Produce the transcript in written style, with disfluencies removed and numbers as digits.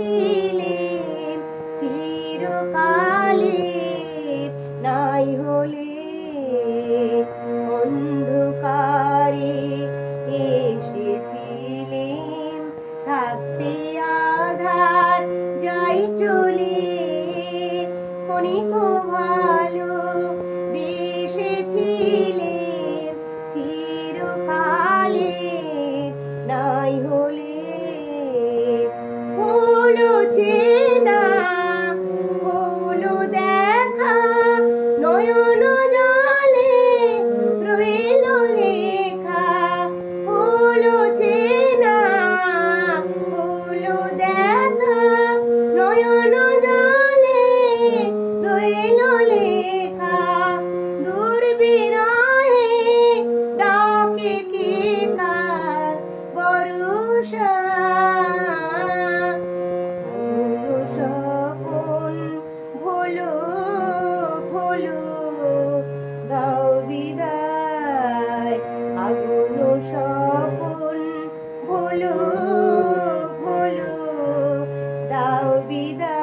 ছিলেন চিরকালে, নাই হলে অন্ধকারে এসেছিলেন থাকতে আধার যাই চলে, ক্ষণিক ভালো বেসেছিলেন চিরকালে, নাই হলে হলো চেনা হলো দেখা, নয়ন জলে রইল লেখা, হলো চেনা হলো দেখা, নয়ন জলে রইল লেখা, দূর বিরহে ডাকে কে কার বর্ষা, স্বপন ভোলো ভোলো দাও বিদায়, আগুন স্বপন ভোলো ভোলো দাও বিদায়।